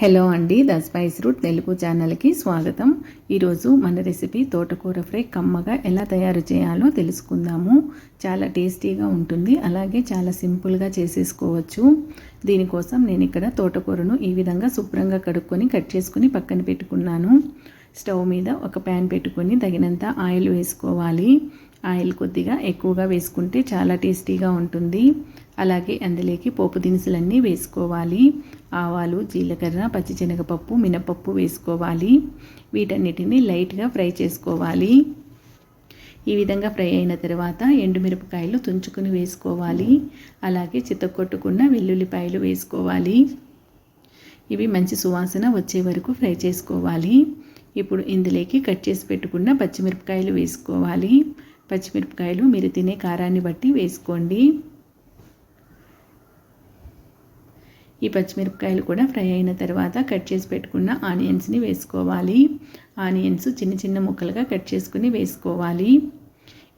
Hello అండి, the spice route Telugu ఛానల్కి స్వాగతం. ఈరోజు మన రెసిపీ తోటకూర ఫ్రై కమ్మగా ఎలా తయారు చేయాలో తెలుసుకుందాము. చాలా టేస్టీగా ఉంటుంది, అలాగే చాలా సింపుల్గా చేసేసుకోవచ్చు. దీనికోసం నేను ఇక్కడ తోటకూరను ఈ విధంగా శుభ్రంగా కడుక్కొని కట్ చేసుకుని పక్కన పెట్టుకున్నాను. స్టవ్ మీద ఒక ప్యాన్ పెట్టుకొని తగినంత ఆయిల్ వేసుకోవాలి. ఆయిల్ కొద్దిగా ఎక్కువగా వేసుకుంటే చాలా టేస్టీగా ఉంటుంది. అలాగే అందులోకి పోపు దినుసులన్నీ వేసుకోవాలి. ఆవాలు, జీలకర్ర, పచ్చిశనగపప్పు, మినపప్పు వేసుకోవాలి. వీటన్నిటిని లైట్గా ఫ్రై చేసుకోవాలి. ఈ విధంగా ఫ్రై అయిన తర్వాత ఎండుమిరపకాయలు తుంచుకుని వేసుకోవాలి. అలాగే చితక్కొట్టుకున్న వెల్లుల్లిపాయలు వేసుకోవాలి. ఇవి మంచి సువాసన వచ్చే వరకు ఫ్రై చేసుకోవాలి. ఇప్పుడు ఇందులోకి కట్ చేసి పెట్టుకున్న పచ్చిమిరపకాయలు వేసుకోవాలి. పచ్చిమిరపకాయలు మీరు తినే కారాన్ని బట్టి వేసుకోండి. ఈ పచ్చిమిరపకాయలు కూడా ఫ్రై అయిన తర్వాత కట్ చేసి పెట్టుకున్న ఆనియన్స్ని వేసుకోవాలి. ఆనియన్స్ చిన్న చిన్న ముక్కలుగా కట్ చేసుకుని వేసుకోవాలి.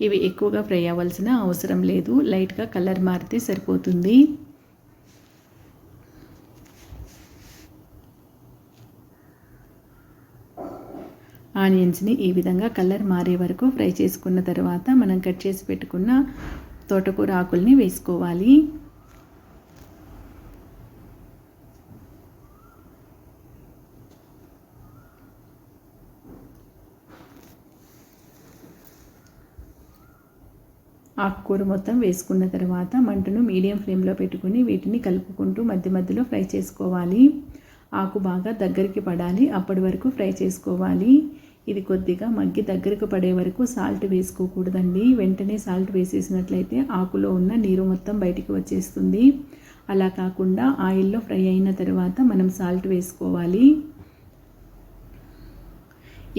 ఇవి ఎక్కువగా ఫ్రై అవ్వాల్సిన అవసరం లేదు, లైట్గా కలర్ మారితే సరిపోతుంది. ఆనియన్స్ని ఈ విధంగా కలర్ మారే వరకు ఫ్రై చేసుకున్న తర్వాత మనం కట్ చేసి పెట్టుకున్న తోటకూర ఆకుల్ని వేసుకోవాలి. ఆకుకూర మొత్తం వేసుకున్న తర్వాత మంటను మీడియం ఫ్లేమ్లో పెట్టుకుని వీటిని కలుపుకుంటూ మధ్య మధ్యలో ఫ్రై చేసుకోవాలి. ఆకు బాగా దగ్గరికి పడాలి, అప్పటి వరకు ఫ్రై చేసుకోవాలి. ఇది కొద్దిగా మగ్గి దగ్గరకు పడే వరకు సాల్ట్ వేసుకోకూడదండి. వెంటనే సాల్ట్ వేసేసినట్లయితే ఆకులో ఉన్న నీరు మొత్తం బయటికి వచ్చేస్తుంది. అలా కాకుండా ఆయిల్లో ఫ్రై అయిన తర్వాత మనం సాల్ట్ వేసుకోవాలి.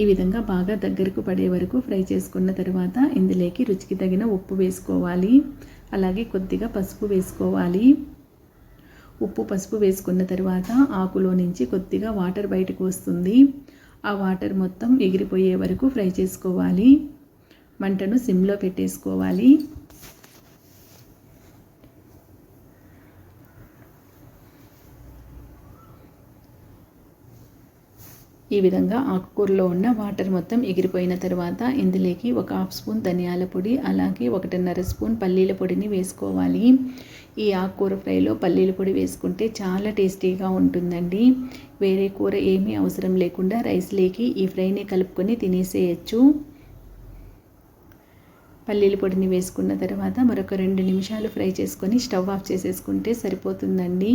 ఈ విధంగా బాగా దగ్గరకు పడే వరకు ఫ్రై చేసుకున్న తర్వాత ఇందులోకి రుచికి తగిన ఉప్పు వేసుకోవాలి. అలాగే కొద్దిగా పసుపు వేసుకోవాలి. ఉప్పు పసుపు వేసుకున్న తర్వాత ఆకులో నుంచి కొద్దిగా వాటర్ బయటకు వస్తుంది. ఆ వాటర్ మొత్తం ఎగిరిపోయే వరకు ఫ్రై చేసుకోవాలి. మంటను సిమ్లో పెట్టేసుకోవాలి. ఈ విధంగా ఆకుకూరలో ఉన్న వాటర్ మొత్తం ఎగిరిపోయిన తర్వాత ఇందులోకి 1/2 స్పూన్ ధనియాల పొడి, అలాగే 1.5 స్పూన్ పల్లీల పొడిని వేసుకోవాలి. ఈ ఆకుకూర ఫ్రైలో పల్లీల పొడి వేసుకుంటే చాలా టేస్టీగా ఉంటుందండి. వేరే కూర ఏమీ అవసరం లేకుండా రైస్లోకి ఈ ఫ్రైని కలుపుకొని తినేసేయచ్చు. పల్లీల పొడిని వేసుకున్న తర్వాత మరొక 2 నిమిషాలు ఫ్రై చేసుకొని స్టవ్ ఆఫ్ చేసేసుకుంటే సరిపోతుందండి.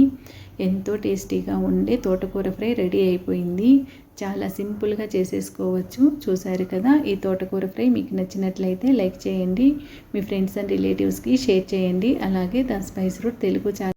ఎంతో టేస్టీగా ఉండే తోటకూర ఫ్రై రెడీ అయిపోయింది. చాలా సింపుల్గా చేసేసుకోవచ్చు. చూసారు కదా, ఈ తోటకూర ఫ్రై మీకు నచ్చినట్లయితే లైక్ చేయండి, మీ ఫ్రెండ్స్ అండ్ రిలేటివ్స్కి షేర్ చేయండి. అలాగే the spice route Telugu channel